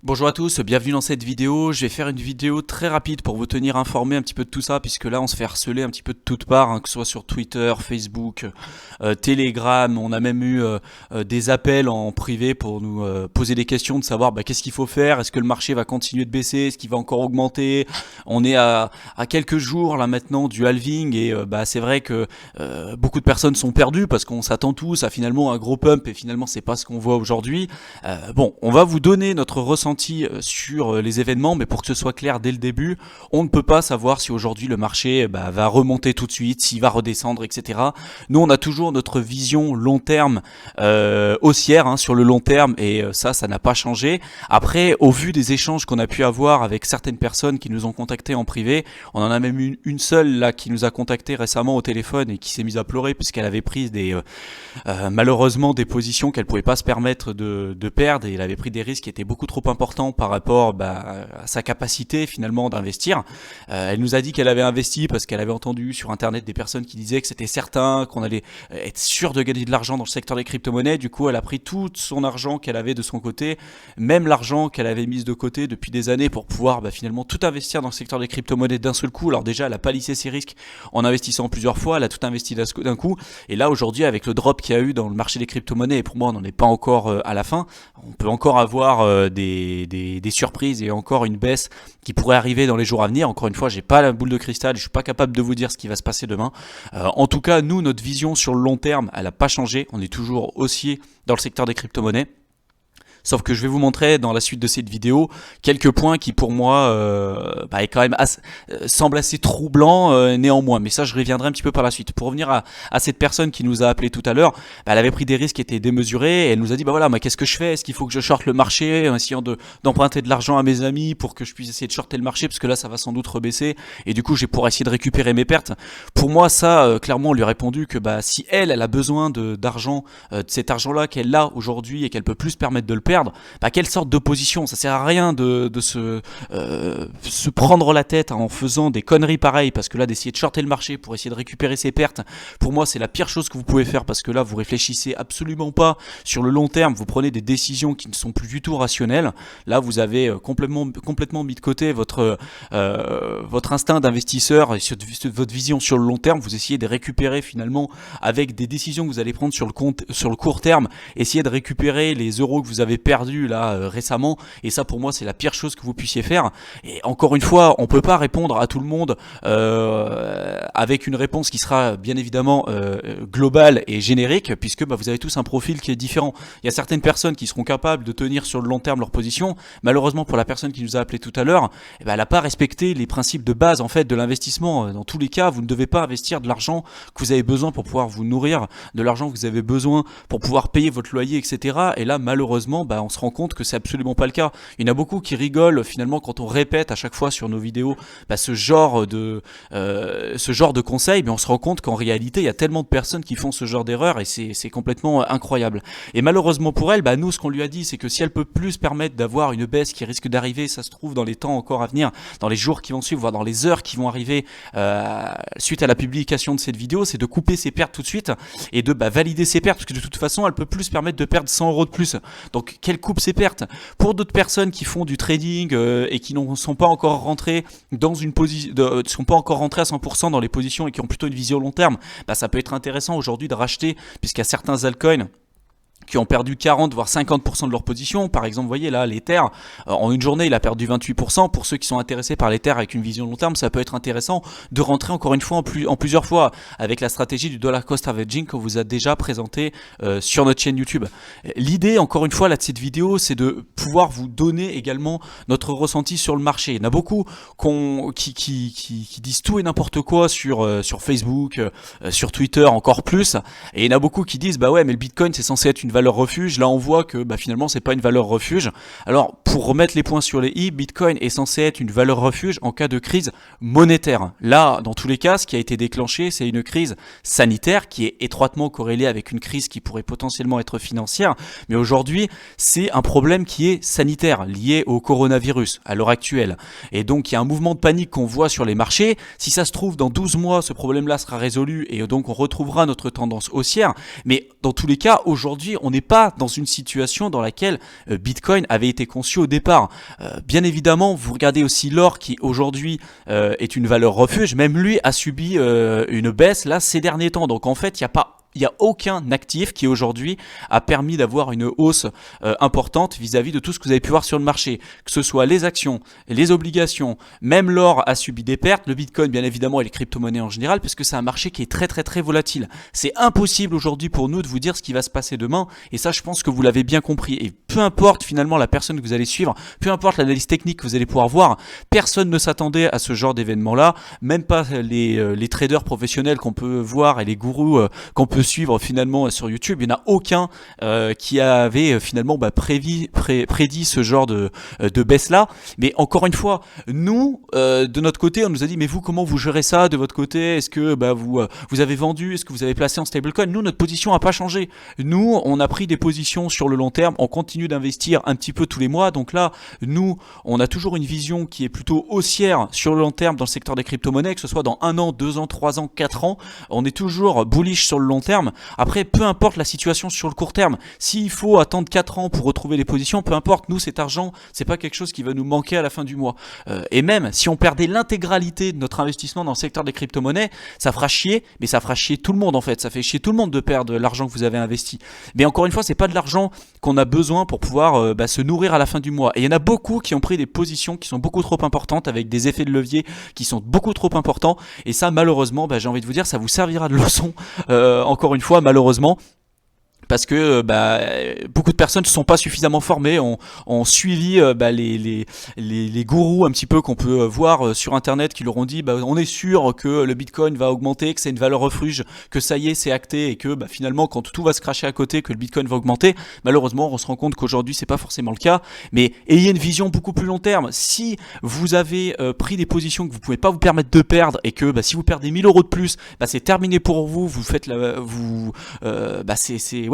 Bonjour à tous, bienvenue dans cette vidéo. Je vais faire une vidéo très rapide pour vous tenir informé un petit peu de tout ça, puisque là on se fait harceler un petit peu de toutes parts, que ce soit sur Twitter, Facebook, Telegram. On a même eu des appels en privé pour nous poser des questions de savoir qu'est-ce qu'il faut faire, est-ce que le marché va continuer de baisser, est-ce qu'il va encore augmenter. On est à quelques jours là maintenant du halving et c'est vrai que beaucoup de personnes sont perdues parce qu'on s'attend tous à finalement un gros pump et finalement c'est pas ce qu'on voit aujourd'hui. On va vous donner notre ressenti sur les événements, mais pour que ce soit clair dès le début, on ne peut pas savoir si aujourd'hui le marché va remonter tout de suite, s'il va redescendre, etc. Nous, on a toujours notre vision long terme haussière sur le long terme, et ça n'a pas changé. Après, au vu des échanges qu'on a pu avoir avec certaines personnes qui nous ont contactés en privé, on en a même une seule là qui nous a contacté récemment au téléphone et qui s'est mise à pleurer puisqu'elle avait pris malheureusement des positions qu'elle pouvait pas se permettre de perdre, et elle avait pris des risques qui étaient beaucoup trop importants par rapport à sa capacité finalement d'investir. Elle nous a dit qu'elle avait investi parce qu'elle avait entendu sur internet des personnes qui disaient que c'était certain, qu'on allait être sûr de gagner de l'argent dans le secteur des crypto-monnaies. Du coup, elle a pris tout son argent qu'elle avait de son côté, même l'argent qu'elle avait mis de côté depuis des années pour pouvoir finalement tout investir dans le secteur des crypto-monnaies d'un seul coup. Alors déjà, elle a pas lissé ses risques en investissant plusieurs fois, elle a tout investi d'un coup. Et là aujourd'hui, avec le drop qu'il y a eu dans le marché des crypto-monnaies, et pour moi on n'en est pas encore à la fin, on peut encore avoir des surprises et encore une baisse qui pourrait arriver dans les jours à venir. Encore une fois, j'ai pas la boule de cristal, je suis pas capable de vous dire ce qui va se passer demain. En tout cas, nous, notre vision sur le long terme, elle a pas changé. On est toujours haussier dans le secteur des crypto-monnaies. Sauf que je vais vous montrer dans la suite de cette vidéo quelques points qui pour moi est quand même semble assez troublant néanmoins. Mais ça, je reviendrai un petit peu par la suite. Pour revenir à cette personne qui nous a appelé tout à l'heure, elle avait pris des risques qui étaient démesurés et elle nous a dit qu'est-ce que je fais? Est-ce qu'il faut que je shorte le marché en essayant d'emprunter de l'argent à mes amis pour que je puisse essayer de shorter le marché, parce que là ça va sans doute rebaisser et du coup j'ai pour essayer de récupérer mes pertes. Pour moi ça, clairement on lui a répondu que si elle a besoin d'argent, de cet argent-là qu'elle a aujourd'hui et qu'elle peut plus se permettre de le perdre, quelle sorte d'opposition? Ça sert à rien de se prendre la tête en faisant des conneries pareilles, parce que là d'essayer de shorter le marché pour essayer de récupérer ses pertes, pour moi c'est la pire chose que vous pouvez faire, parce que là vous réfléchissez absolument pas sur le long terme, vous prenez des décisions qui ne sont plus du tout rationnelles. Là vous avez complètement mis de côté votre instinct d'investisseur et votre vision sur le long terme. Vous essayez de récupérer finalement avec des décisions que vous allez prendre sur le court terme, essayer de récupérer les euros que vous avez perdu là récemment, et ça pour moi c'est la pire chose que vous puissiez faire. Et encore une fois, on peut pas répondre à tout le monde avec une réponse qui sera bien évidemment globale et générique, puisque vous avez tous un profil qui est différent. Il y a certaines personnes qui seront capables de tenir sur le long terme leur position. Malheureusement pour la personne qui nous a appelé tout à l'heure, elle n'a pas respecté les principes de base en fait de l'investissement. Dans tous les cas, vous ne devez pas investir de l'argent que vous avez besoin pour pouvoir vous nourrir, de l'argent que vous avez besoin pour pouvoir payer votre loyer, etc. Et là malheureusement on se rend compte que c'est absolument pas le cas. Il y en a beaucoup qui rigolent finalement quand on répète à chaque fois sur nos vidéos ce genre de conseils, mais on se rend compte qu'en réalité il y a tellement de personnes qui font ce genre d'erreur, et c'est complètement incroyable. Et malheureusement pour elle, nous ce qu'on lui a dit, c'est que si elle peut plus se permettre d'avoir une baisse qui risque d'arriver, ça se trouve dans les temps encore à venir, dans les jours qui vont suivre, voire dans les heures qui vont arriver suite à la publication de cette vidéo, c'est de couper ses pertes tout de suite et de valider ses pertes, parce que de toute façon elle peut plus se permettre de perdre 100 € de plus. Donc qu'elle coupe ses pertes. Pour d'autres personnes qui font du trading et qui ne sont pas encore rentrées dans une position, sont pas encore rentrées à 100% dans les positions et qui ont plutôt une vision long terme, ça peut être intéressant aujourd'hui de racheter, puisqu'il y a certains altcoins qui ont perdu 40 voire 50% de leur position. Par exemple, vous voyez là, l'Ether, en une journée, il a perdu 28%. Pour ceux qui sont intéressés par l'Ether avec une vision long terme, ça peut être intéressant de rentrer encore une fois en plusieurs fois avec la stratégie du dollar cost averaging qu'on vous a déjà présenté sur notre chaîne YouTube. L'idée, encore une fois, là de cette vidéo, c'est de pouvoir vous donner également notre ressenti sur le marché. Il y en a beaucoup qui disent tout et n'importe quoi sur Facebook, sur Twitter encore plus, et il y en a beaucoup qui disent mais le Bitcoin c'est censé être une valeur refuge. Là on voit que finalement c'est pas une valeur refuge. Alors pour remettre les points sur les i, Bitcoin est censé être une valeur refuge en cas de crise monétaire. Là dans tous les cas, ce qui a été déclenché, c'est une crise sanitaire qui est étroitement corrélée avec une crise qui pourrait potentiellement être financière, mais aujourd'hui c'est un problème qui est sanitaire lié au coronavirus à l'heure actuelle, et donc il y a un mouvement de panique qu'on voit sur les marchés. Si ça se trouve dans 12 mois ce problème là sera résolu et donc on retrouvera notre tendance haussière, mais dans tous les cas aujourd'hui on n'est pas dans une situation dans laquelle Bitcoin avait été conçu au départ. Bien évidemment, vous regardez aussi l'or qui aujourd'hui est une valeur refuge, même lui a subi une baisse là ces derniers temps. Donc en fait, il n'y a aucun actif qui aujourd'hui a permis d'avoir une hausse importante vis-à-vis de tout ce que vous avez pu voir sur le marché, que ce soit les actions, les obligations, même l'or a subi des pertes, le Bitcoin bien évidemment et les crypto-monnaies en général, parce que c'est un marché qui est très très très volatile. C'est impossible aujourd'hui pour nous de vous dire ce qui va se passer demain, et ça je pense que vous l'avez bien compris. Et peu importe finalement la personne que vous allez suivre, peu importe l'analyse technique que vous allez pouvoir voir, personne ne s'attendait à ce genre d'événement-là, même pas les traders professionnels qu'on peut voir et les gourous qu'on peut suivre finalement sur YouTube. Il n'y en a aucun qui avait finalement prédit ce genre de baisse là. Mais encore une fois, nous de notre côté on nous a dit mais vous comment vous gérez ça de votre côté, est-ce que vous avez vendu, est-ce que vous avez placé en stablecoin? Nous notre position n'a pas changé, nous on a pris des positions sur le long terme, on continue d'investir un petit peu tous les mois. Donc là nous on a toujours une vision qui est plutôt haussière sur le long terme dans le secteur des crypto-monnaies, que ce soit dans 1 an, 2 ans, 3 ans, 4 ans, on est toujours bullish sur le long terme. Après, peu importe la situation sur le court terme, s'il faut attendre 4 ans pour retrouver les positions, peu importe, nous cet argent, c'est pas quelque chose qui va nous manquer à la fin du mois. Et même si on perdait l'intégralité de notre investissement dans le secteur des crypto-monnaies, ça fera chier, mais ça fera chier tout le monde en fait. Ça fait chier tout le monde de perdre l'argent que vous avez investi. Mais encore une fois, c'est pas de l'argent qu'on a besoin pour pouvoir se nourrir à la fin du mois. Et il y en a beaucoup qui ont pris des positions qui sont beaucoup trop importantes, avec des effets de levier qui sont beaucoup trop importants. Et ça, malheureusement, j'ai envie de vous dire, ça vous servira de leçon. Encore une fois, malheureusement, parce que beaucoup de personnes ne sont pas suffisamment formées, ont suivi les gourous un petit peu qu'on peut voir sur internet, qui leur ont dit on est sûr que le Bitcoin va augmenter, que c'est une valeur refuge, que ça y est c'est acté, et que finalement quand tout va se cracher à côté, que le Bitcoin va augmenter. Malheureusement on se rend compte qu'aujourd'hui c'est pas forcément le cas. Mais ayez une vision beaucoup plus long terme. Si vous avez pris des positions que vous pouvez pas vous permettre de perdre, et que si vous perdez 1000 € de plus, c'est terminé pour vous, vous faites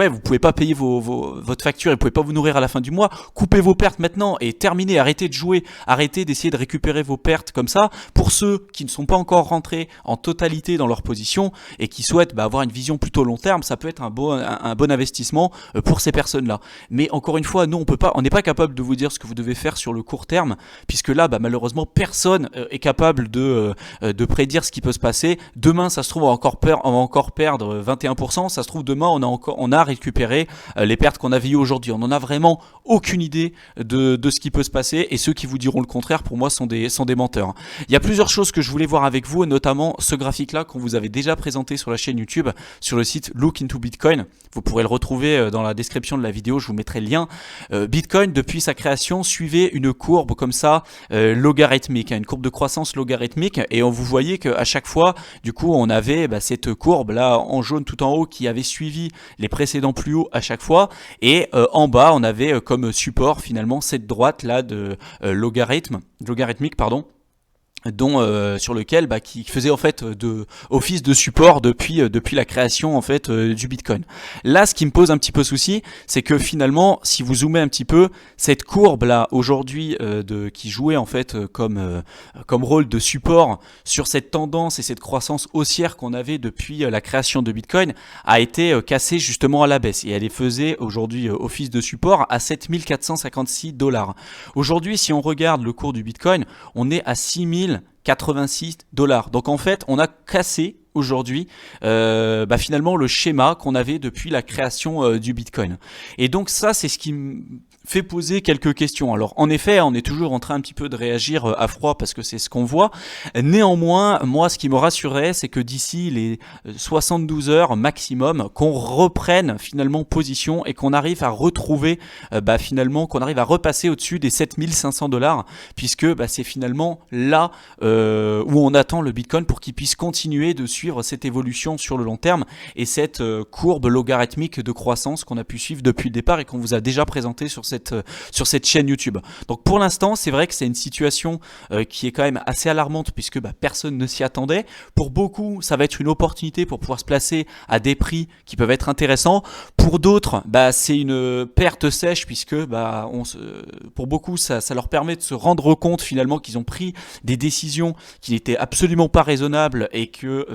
vous pouvez pas payer votre facture et vous pouvez pas vous nourrir à la fin du mois. Coupez vos pertes maintenant et terminez. Arrêtez de jouer, arrêtez d'essayer de récupérer vos pertes comme ça. Pour ceux qui ne sont pas encore rentrés en totalité dans leur position et qui souhaitent avoir une vision plutôt long terme, ça peut être un bon investissement pour ces personnes-là. Mais encore une fois, nous on n'est pas capable de vous dire ce que vous devez faire sur le court terme, puisque là malheureusement personne est capable de prédire ce qui peut se passer. Demain ça se trouve on va encore perdre 21%, ça se trouve demain on a récupérer les pertes qu'on avait eues aujourd'hui. On n'en a vraiment aucune idée de ce qui peut se passer, et ceux qui vous diront le contraire pour moi sont des menteurs. Il y a plusieurs choses que je voulais voir avec vous, et notamment ce graphique là qu'on vous avait déjà présenté sur la chaîne YouTube, sur le site Look into Bitcoin. Vous pourrez le retrouver dans la description de la vidéo, je vous mettrai le lien. Bitcoin depuis sa création suivait une courbe comme ça logarithmique, une courbe de croissance logarithmique, et vous voyez qu'à chaque fois du coup on avait cette courbe là en jaune tout en haut qui avait suivi les précédents plus haut à chaque fois, et en bas on avait comme support finalement cette droite là de logarithmique sur lequel qui faisait en fait office de support depuis la création en fait du Bitcoin. Là ce qui me pose un petit peu souci, c'est que finalement si vous zoomez un petit peu, cette courbe là aujourd'hui qui jouait en fait comme rôle de support sur cette tendance et cette croissance haussière qu'on avait depuis la création de Bitcoin, a été cassée justement à la baisse, et elle faisait aujourd'hui office de support à 7456 $. Aujourd'hui si on regarde le cours du Bitcoin, on est à 6086 $. Donc en fait on a cassé aujourd'hui finalement le schéma qu'on avait depuis la création du Bitcoin. Et donc ça c'est ce qui fait poser quelques questions. Alors en effet on est toujours en train un petit peu de réagir à froid parce que c'est ce qu'on voit. Néanmoins moi ce qui me rassurait, c'est que d'ici les 72 heures maximum, qu'on reprenne finalement position et qu'on arrive à retrouver finalement qu'on arrive à repasser au-dessus des 7500 $, puisque c'est finalement là où on attend le Bitcoin pour qu'il puisse continuer de suivre cette évolution sur le long terme et cette courbe logarithmique de croissance qu'on a pu suivre depuis le départ et qu'on vous a déjà présenté sur cette chaîne YouTube. Donc pour l'instant c'est vrai que c'est une situation qui est quand même assez alarmante, puisque personne ne s'y attendait. Pour beaucoup ça va être une opportunité pour pouvoir se placer à des prix qui peuvent être intéressants. Pour d'autres c'est une perte sèche, puisque pour beaucoup ça leur permet de se rendre compte finalement qu'ils ont pris des décisions qui n'étaient absolument pas raisonnables, et que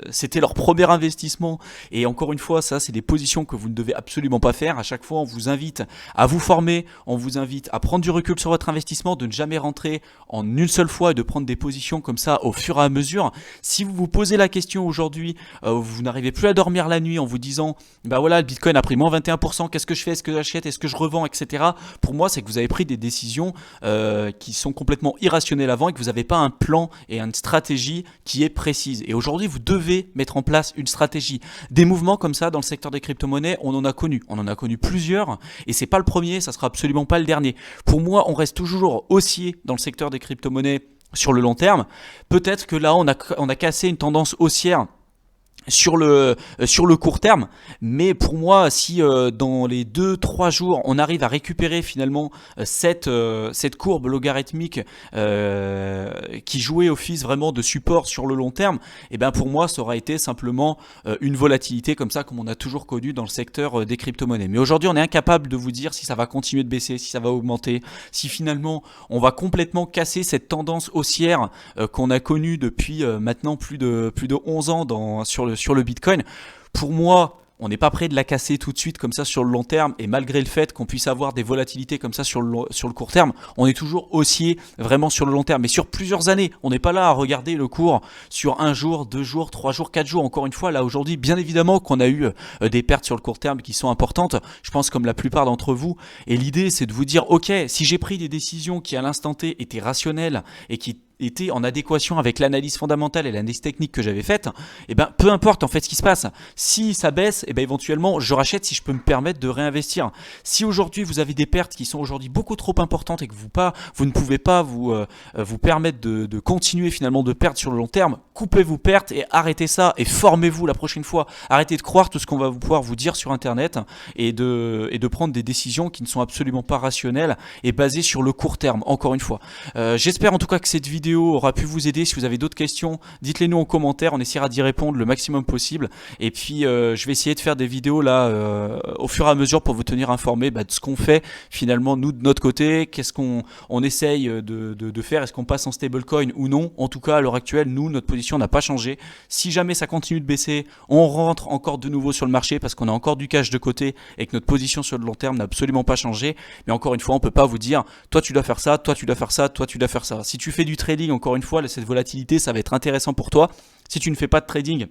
c'était leur premier investissement. Et encore une fois ça c'est des positions que vous ne devez absolument pas faire. À chaque fois on vous invite à vous former, on vous invite à prendre du recul sur votre investissement, de ne jamais rentrer en une seule fois et de prendre des positions comme ça au fur et à mesure. Si vous vous posez la question aujourd'hui, vous n'arrivez plus à dormir la nuit en vous disant bah voilà, le Bitcoin a pris moins 21%, qu'est-ce que je fais, est-ce que j'achète, est-ce que je revends, etc. Pour moi, c'est que vous avez pris des décisions qui sont complètement irrationnelles avant et que vous n'avez pas un plan et une stratégie qui est précise. Et aujourd'hui, vous devez mettre en place une stratégie. Des mouvements comme ça dans le secteur des crypto-monnaies, on en a connu plusieurs et c'est pas le premier, ça sera absolument pas le dernier. Pour moi, on reste toujours haussier dans le secteur des crypto-monnaies sur le long terme. Peut-être que là, on a cassé une tendance haussière sur le court terme, mais pour moi, si dans les 2-3 jours on arrive à récupérer finalement cette courbe logarithmique qui jouait office vraiment de support sur le long terme, et bien pour moi ça aura été simplement une volatilité comme ça, comme on a toujours connu dans le secteur des crypto-monnaies. Mais aujourd'hui on est incapable de vous dire si ça va continuer de baisser, si ça va augmenter, si finalement on va complètement casser cette tendance haussière qu'on a connue depuis maintenant plus de 11 ans sur le Bitcoin. Pour moi, on n'est pas prêt de la casser tout de suite comme ça sur le long terme, et malgré le fait qu'on puisse avoir des volatilités comme ça sur le court terme, on est toujours haussier vraiment sur le long terme, mais sur plusieurs années. On n'est pas là à regarder le cours sur 1 jour, 2 jours, 3 jours, 4 jours. Encore une fois, là aujourd'hui, bien évidemment qu'on a eu des pertes sur le court terme qui sont importantes, je pense comme la plupart d'entre vous, et l'idée c'est de vous dire ok, si j'ai pris des décisions qui à l'instant T étaient rationnelles et qui était en adéquation avec l'analyse fondamentale et l'analyse technique que j'avais faite, et ben peu importe en fait ce qui se passe. Si ça baisse, et ben éventuellement je rachète si je peux me permettre de réinvestir. Si aujourd'hui vous avez des pertes qui sont aujourd'hui beaucoup trop importantes et que vous ne pouvez pas vous permettre de continuer finalement de perdre sur le long terme, coupez vos pertes et arrêtez ça et formez-vous la prochaine fois. Arrêtez de croire tout ce qu'on va pouvoir vous dire sur internet et de prendre des décisions qui ne sont absolument pas rationnelles et basées sur le court terme, encore une fois. J'espère en tout cas que cette vidéo aura pu vous aider. Si vous avez d'autres questions, dites-les nous en commentaire, on essaiera d'y répondre le maximum possible. Et puis je vais essayer de faire des vidéos là au fur et à mesure pour vous tenir informé de ce qu'on fait finalement nous de notre côté, qu'est-ce qu'on essaye de faire, est-ce qu'on passe en stablecoin ou non. En tout cas à l'heure actuelle, nous, notre position n'a pas changé. Si jamais ça continue de baisser, on rentre encore de nouveau sur le marché parce qu'on a encore du cash de côté et que notre position sur le long terme n'a absolument pas changé. Mais encore une fois, on peut pas vous dire toi tu dois faire ça, toi tu dois faire ça, toi tu dois faire ça. Si tu fais du trading, encore une fois, cette volatilité, ça va être intéressant pour toi. Si tu ne fais pas de trading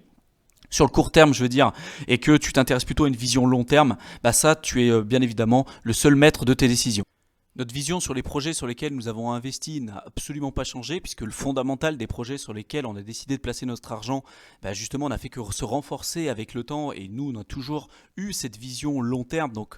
sur le court terme, je veux dire, et que tu t'intéresses plutôt à une vision long terme, ça, tu es bien évidemment le seul maître de tes décisions. Notre vision sur les projets sur lesquels nous avons investi n'a absolument pas changé, puisque le fondamental des projets sur lesquels on a décidé de placer notre argent, justement, n'a fait que se renforcer avec le temps, et nous, on a toujours eu cette vision long terme. Donc,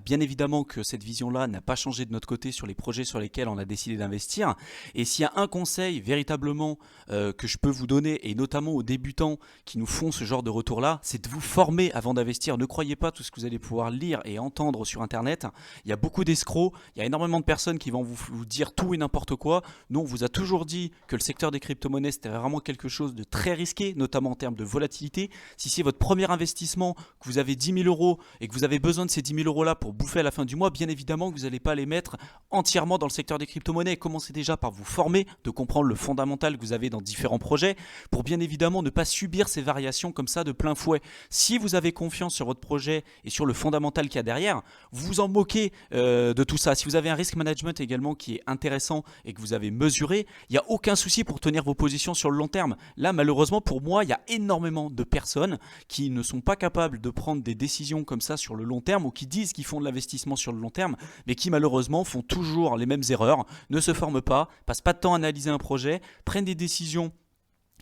bien évidemment que cette vision-là n'a pas changé de notre côté sur les projets sur lesquels on a décidé d'investir. Et s'il y a un conseil véritablement que je peux vous donner, et notamment aux débutants qui nous font ce genre de retour-là, c'est de vous former avant d'investir. Ne croyez pas tout ce que vous allez pouvoir lire et entendre sur Internet. Il y a beaucoup d'escrocs, il y a énormément de personnes qui vont vous dire tout et n'importe quoi. Nous, on vous a toujours dit que le secteur des crypto-monnaies, c'était vraiment quelque chose de très risqué, notamment en termes de volatilité. Si c'est votre premier investissement, que vous avez 10 000 € et que vous avez besoin de ces 10 000 € là pour bouffer à la fin du mois, bien évidemment que vous n'allez pas les mettre entièrement dans le secteur des crypto-monnaies. Commencez déjà par vous former, de comprendre le fondamental que vous avez dans différents projets, pour bien évidemment ne pas subir ces variations comme ça de plein fouet. Si vous avez confiance sur votre projet et sur le fondamental qu'il y a derrière, vous vous en moquez de tout ça. Si vous avez un risk management également qui est intéressant et que vous avez mesuré, il n'y a aucun souci pour tenir vos positions sur le long terme. Là, malheureusement, pour moi, il y a énormément de personnes qui ne sont pas capables de prendre des décisions comme ça sur le long terme, ou qui disent qu'ils font de l'investissement sur le long terme, mais qui malheureusement font toujours les mêmes erreurs, ne se forment pas, passent pas de temps à analyser un projet, prennent des décisions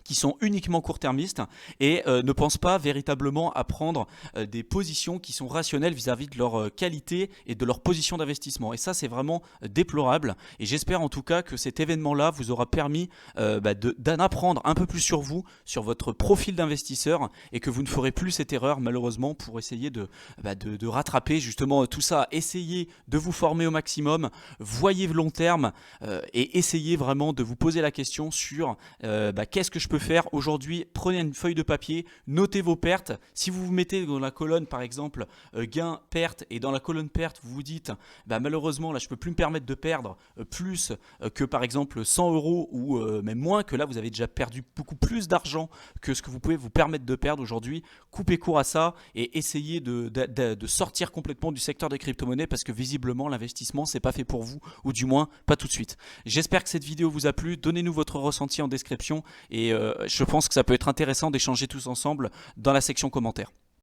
qui sont uniquement court-termistes et ne pensent pas véritablement à prendre des positions qui sont rationnelles vis-à-vis de leur qualité et de leur position d'investissement. Et ça, c'est vraiment déplorable. Et j'espère en tout cas que cet événement-là vous aura permis d'en apprendre un peu plus sur vous, sur votre profil d'investisseur, et que vous ne ferez plus cette erreur malheureusement pour essayer de rattraper justement tout ça. Essayez de vous former au maximum, voyez le long terme et essayez vraiment de vous poser la question sur qu'est-ce que je peux peut faire aujourd'hui, prenez une feuille de papier, notez vos pertes. Si vous vous mettez dans la colonne par exemple gain, perte, et dans la colonne perte vous vous dites bah, malheureusement là je peux plus me permettre de perdre plus que par exemple 100 euros ou même moins, que là vous avez déjà perdu beaucoup plus d'argent que ce que vous pouvez vous permettre de perdre aujourd'hui, coupez court à ça et essayez de sortir complètement du secteur des crypto-monnaies parce que visiblement l'investissement c'est pas fait pour vous, ou du moins pas tout de suite. J'espère que cette vidéo vous a plu, donnez-nous votre ressenti en description et je pense que ça peut être intéressant d'échanger tous ensemble dans la section commentaires.